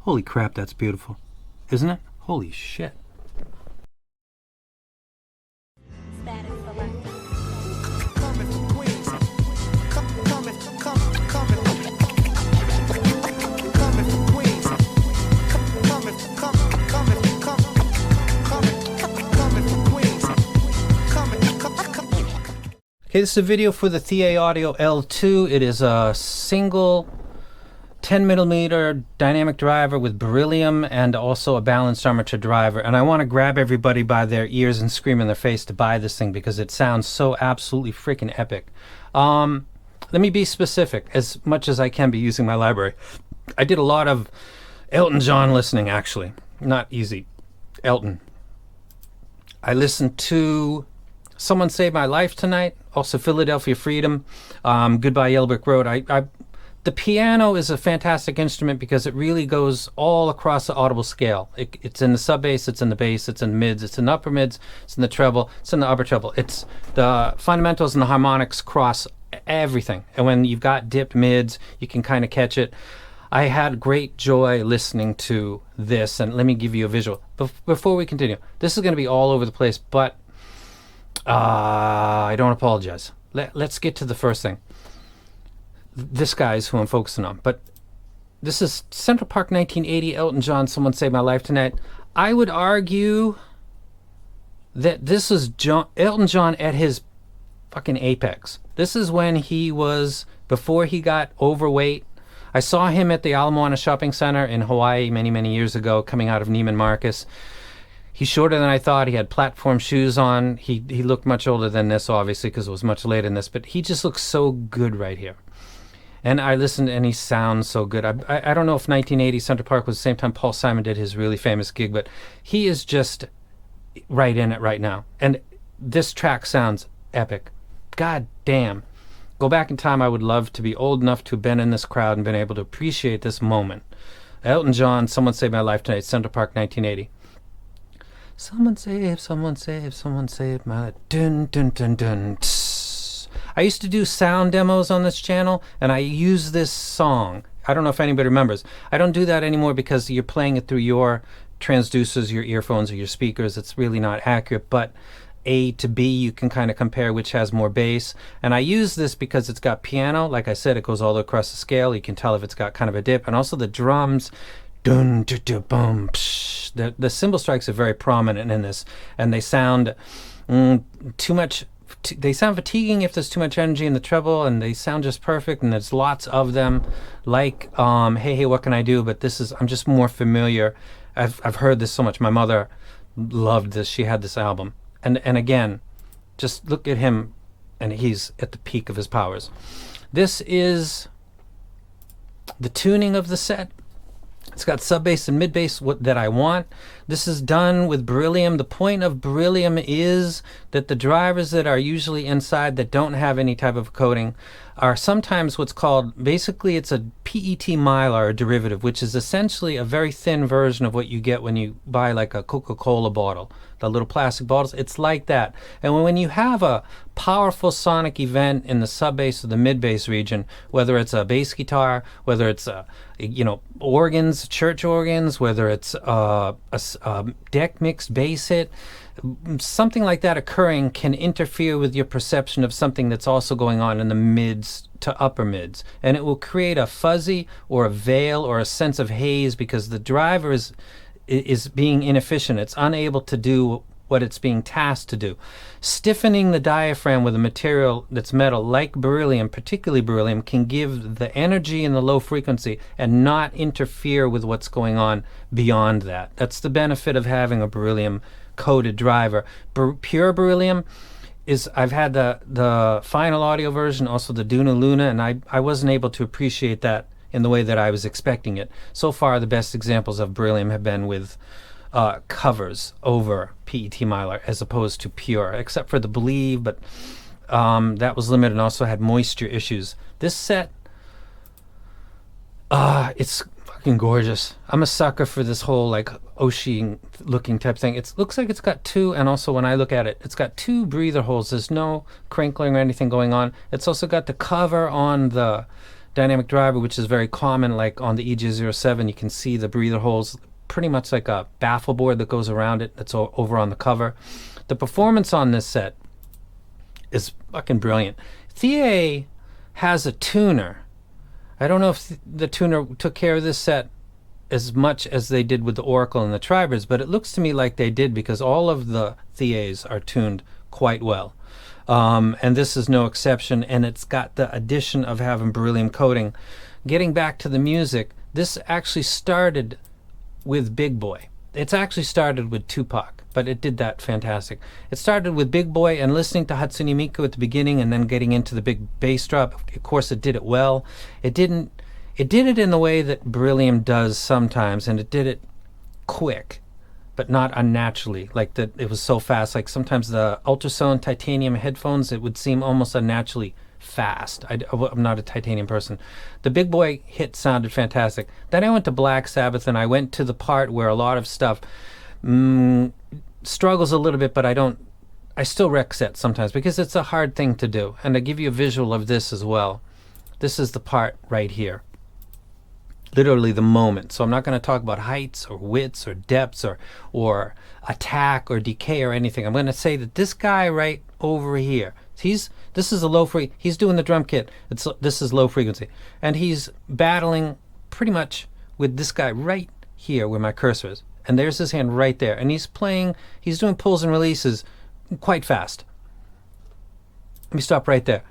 Holy crap, that's beautiful. Isn't it? Holy shit. Okay, this is a video for the ThieAudio L2. It is a single 10mm dynamic driver with beryllium and also a balanced armature driver. And I want to grab everybody by their ears and scream in their face to buy this thing because it sounds so absolutely freaking epic. Let me be specific as much as I can be using my library. I did a lot of Elton John listening, actually. Not easy. Elton. I listened to Someone Saved My Life Tonight, also Philadelphia Freedom, Goodbye Yellow Brick Road. The piano is a fantastic instrument because it really goes all across the audible scale. It's in the sub bass, it's in the bass, it's in the mids, it's in the upper mids, it's in the treble, it's in the upper treble. It's the fundamentals and the harmonics cross everything. And when you've got dipped mids, you can kind of catch it. I had great joy listening to this, and let me give you a visual. Before we continue, this is going to be all over the place, but I don't apologize. Let's get to the first thing. This guy's who I'm focusing on. But this is Central Park 1980, Elton John, Someone Saved My Life Tonight. I would argue that this is Elton John at his fucking apex. This is when he was, before he got overweight. I saw him at the Ala Moana Shopping Center in Hawaii many, many years ago, coming out of Neiman Marcus. He's shorter than I thought. He had platform shoes on. He looked much older than this, obviously, because it was much later than this. But he just looks so good right here. And I listened, and he sounds so good. I don't know if 1980 Central Park was the same time Paul Simon did his really famous gig, but he is just right in it right now. And this track sounds epic. God damn. Go back in time, I would love to be old enough to have been in this crowd and been able to appreciate this moment. Elton John, Someone Saved My Life Tonight, Central Park 1980. Someone save, someone save, someone save my dun dun dun dun. Tss. I used to do sound demos on this channel, and I use this song. I don't know if anybody remembers. I don't do that anymore because you're playing it through your transducers, your earphones, or your speakers. It's really not accurate, but A to B, you can kind of compare which has more bass. And I use this because it's got piano. Like I said, it goes all across the scale. You can tell if it's got kind of a dip. And also the drums. Dun, dun, dun, boom, psh. The cymbal strikes are very prominent in this, and they sound too much. They sound fatiguing if there's too much energy in the treble, and they sound just perfect. And there's lots of them, like Hey Hey What Can I Do? But this is, I'm just more familiar. I've heard this so much. My mother loved this. She had this album, and again, just look at him, and he's at the peak of his powers. This is the tuning of the set. It's got sub bass and mid bass that I want. This is done with beryllium. The point of beryllium is that the drivers that are usually inside that don't have any type of coating are sometimes what's called, basically it's a PET mylar derivative, which is essentially a very thin version of what you get when you buy like a Coca-Cola bottle, the little plastic bottles. It's like that. And when you have a powerful sonic event in the sub bass or the mid bass region, whether it's a bass guitar, whether it's organs, church organs, whether it's a deck mixed bass hit, something like that occurring can interfere with your perception of something that's also going on in the mids to upper mids, and it will create a fuzzy or a veil or a sense of haze because the driver is being inefficient. It's unable to do what it's being tasked to do. Stiffening the diaphragm with a material that's metal, like beryllium, particularly beryllium, can give the energy in the low frequency and not interfere with what's going on beyond that. That's the benefit of having a beryllium coated driver. Pure beryllium is, I've had the final audio version, also the Duna Luna, and I wasn't able to appreciate that in the way that I was expecting it. So far, the best examples of beryllium have been with covers over PET mylar as opposed to pure, except for the Believe, but that was limited and also had moisture issues. This set, it's fucking gorgeous. I'm a sucker for this whole like Oshii looking type thing. It looks like it's got two, and also when I look at it, it's got two breather holes. There's no crinkling or anything going on. It's also got the cover on the dynamic driver, which is very common, like on the EJ07, you can see the breather holes, pretty much like a baffle board that goes around it, that's over on the cover. The performance on this set is fucking brilliant. Thie has a tuner. I don't know if the tuner took care of this set as much as they did with the Oracle and the Tribers, but it looks to me like they did, because all of the Thies are tuned quite well. And this is no exception, and it's got the addition of having beryllium coating. Getting back to the music, this actually started with Big Boy. It's actually started with Tupac, but it did that fantastic. It started with Big Boy and listening to Hatsune Miku at the beginning, and then getting into the big bass drop. Of course, it did it well. It did it in the way that beryllium does sometimes, and it did it quick, but not unnaturally, like that it was so fast. Like sometimes the ultrasound titanium headphones, it would seem almost unnaturally fast. I'm not a titanium person. The Big Boy hit sounded fantastic. Then I went to Black Sabbath, and I went to the part where a lot of stuff struggles a little bit, but I still wreck set sometimes because it's a hard thing to do. And I give you a visual of this as well. This is the part right here. Literally the moment. So I'm not going to talk about heights or widths or depths or attack or decay or anything. I'm going to say that this guy right over here, this is a low frequency. He's doing the drum kit. This is low frequency, and he's battling pretty much with this guy right here where my cursor is. And there's his hand right there, and he's doing pulls and releases quite fast. Let me stop right there.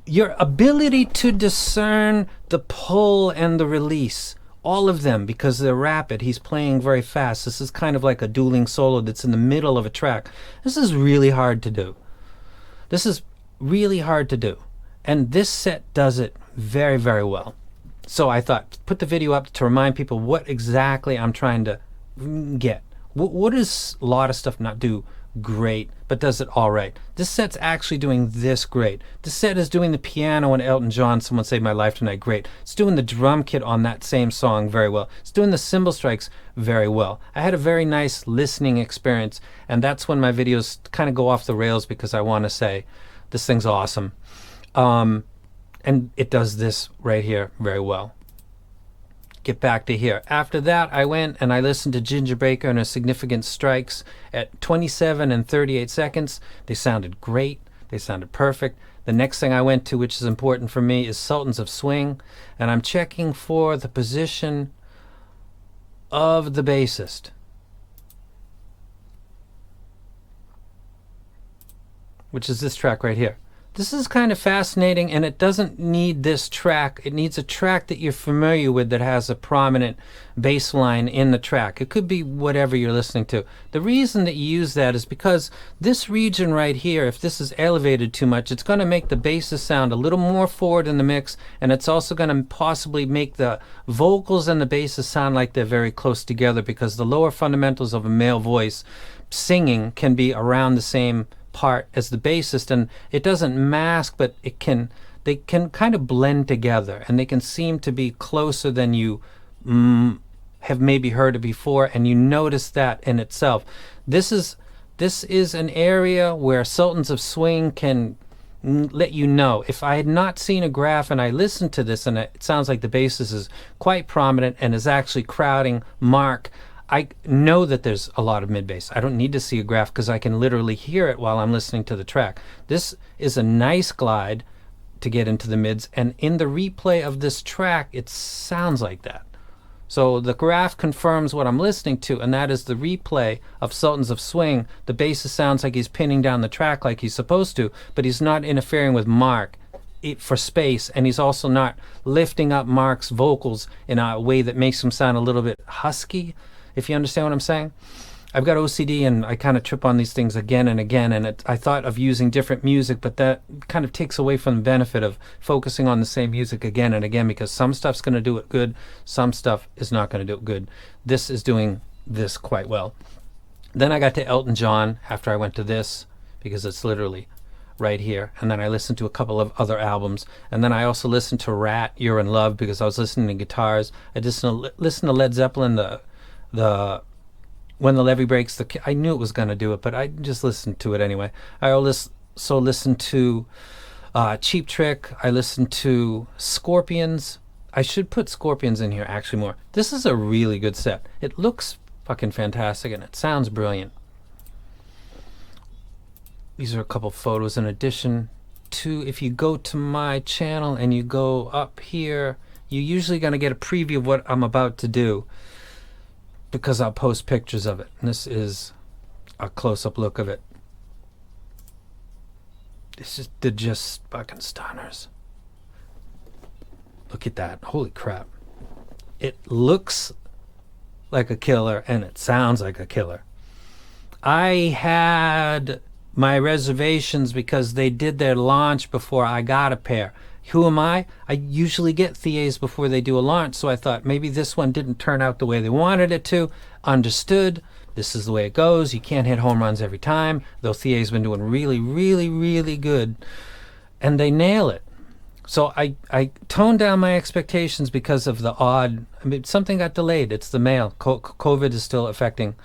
Your ability to discern the pull and the release, all of them, because they're rapid. He's playing very fast. This is kind of like a dueling solo that's in the middle of a track. This is really hard to do. This is really hard to do. And this set does it very, very well. So I thought, put the video up to remind people what exactly I'm trying to get. What does a lot of stuff not do great, but does it all right? This set's actually doing this great. This set is doing the piano and Elton John, Someone Saved My Life Tonight, great. It's doing the drum kit on that same song very well. It's doing the cymbal strikes very well. I had a very nice listening experience, and that's when my videos kind of go off the rails, because I want to say, this thing's awesome. And it does this right here very well. Get back to here. After that, I went and I listened to Ginger Baker and her Significant Strikes at 27 and 38 seconds. They sounded great. They sounded perfect. The next thing I went to, which is important for me, is Sultans of Swing, and I'm checking for the position of the bassist. Which is this track right here. This is kind of fascinating, and it doesn't need this track. It needs a track that you're familiar with that has a prominent bass line in the track. It could be whatever you're listening to. The reason that you use that is because this region right here, if this is elevated too much, it's going to make the basses sound a little more forward in the mix, and it's also going to possibly make the vocals and the basses sound like they're very close together, because the lower fundamentals of a male voice singing can be around the same part as the bassist, and it doesn't mask, but they can kind of blend together, and they can seem to be closer than you have maybe heard it before, and you notice that in itself. This is an area where Sultans of Swing can let you know. If I had not seen a graph and I listened to this, and it sounds like the bassist is quite prominent and is actually crowding Mark, I know that there's a lot of mid-bass. I don't need to see a graph, because I can literally hear it while I'm listening to the track. This is a nice glide to get into the mids, and in the replay of this track, it sounds like that. So the graph confirms what I'm listening to, and that is the replay of Sultans of Swing. The bassist sounds like he's pinning down the track like he's supposed to, but he's not interfering with Mark for space, and he's also not lifting up Mark's vocals in a way that makes him sound a little bit husky, if you understand what I'm saying. I've got OCD, and I kind of trip on these things again and again, and I thought of using different music, but that kind of takes away from the benefit of focusing on the same music again and again, because some stuff's going to do it good, some stuff is not going to do it good. This is doing this quite well. Then I got to Elton John after I went to this, because it's literally right here, and then I listened to a couple of other albums, and then I also listened to Rat, You're in Love, because I was listening to guitars. I just listened to Led Zeppelin, the When the Levee Breaks. I knew it was going to do it, but I just listened to it anyway. I also listened to Cheap Trick. I listen to Scorpions. I should put Scorpions in here actually more. This is a really good set. It looks fucking fantastic and it sounds brilliant. These are a couple photos in addition to, if you go to my channel and you go up here, you're usually going to get a preview of what I'm about to do because I'll post pictures of it. And this is a close-up look of it. They're just fucking stunners. Look at that. Holy crap. It looks like a killer and it sounds like a killer. I had my reservations because they did their launch before I got a pair. Who am I? I usually get ThieAs before they do a launch, so I thought maybe this one didn't turn out the way they wanted it to. Understood. This is the way it goes. You can't hit home runs every time, though ThieA's been doing really, really, really good. And they nail it. So I toned down my expectations because of the odd... I mean, something got delayed. It's the mail. COVID is still affecting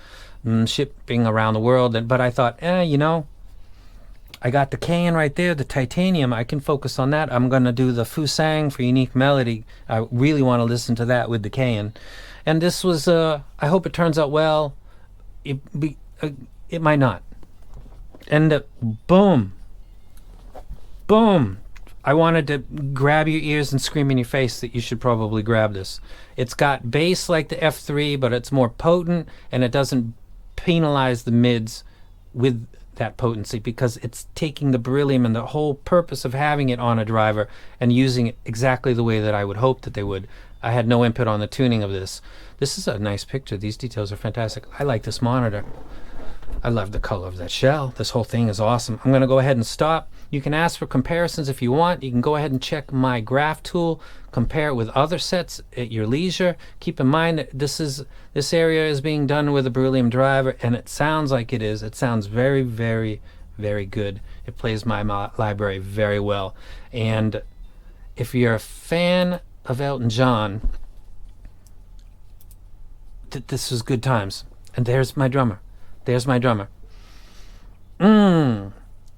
shipping around the world. But I thought, you know, I got the Cayin right there, the titanium. I can focus on that. I'm going to do the Fusang for Unique Melody. I really want to listen to that with the Cayin. And this was, I hope it turns out well. It might not. And boom. Boom. I wanted to grab your ears and scream in your face that you should probably grab this. It's got bass like the F3, but it's more potent, and it doesn't penalize the mids with that potency because it's taking the beryllium and the whole purpose of having it on a driver and using it exactly the way that I would hope that they would. I had no input on the tuning of this. This is a nice picture. These details are fantastic. I like this monitor. I love the color of that shell. This whole thing is awesome. I'm going to go ahead and stop. You can ask for comparisons if you want. You can go ahead and check my graph tool, compare it with other sets at your leisure. Keep in mind that this area is being done with a beryllium driver, and it sounds like it is. It sounds very, very, very good. It plays my library very well. And if you're a fan of Elton John, this was good times. And there's my drummer. There's my drummer. Dun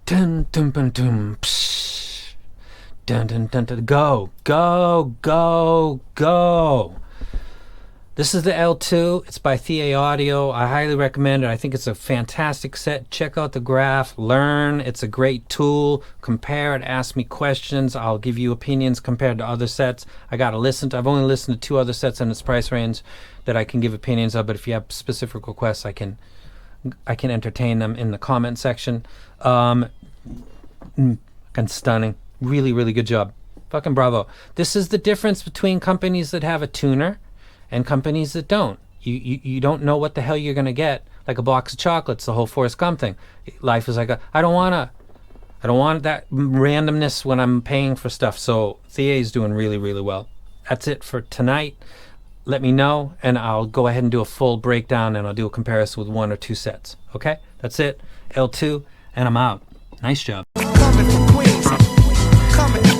dun dun dun psh. Dun dun dun dun. Go, go, go, go. This is the L2. It's by ThieAudio. I highly recommend it. I think it's a fantastic set. Check out the graph. Learn. It's a great tool. Compare it. Ask me questions. I'll give you opinions compared to other sets. I got to listen to. I've only listened to 2 other sets in its price range that I can give opinions of. But if you have specific requests, I can entertain them in the comment section. And stunning. Really, really good job. Fucking bravo. This is the difference between companies that have a tuner and companies that don't. You don't know what the hell you're going to get. Like a box of chocolates, the whole Forrest Gump thing. Life is like I don't want that randomness when I'm paying for stuff. So ThieA is doing really, really well. That's it for tonight. Let me know, and I'll go ahead and do a full breakdown, and I'll do a comparison with 1 or 2 sets. Okay? That's it. L2, and I'm out. Nice job. Coming from Queens. Coming.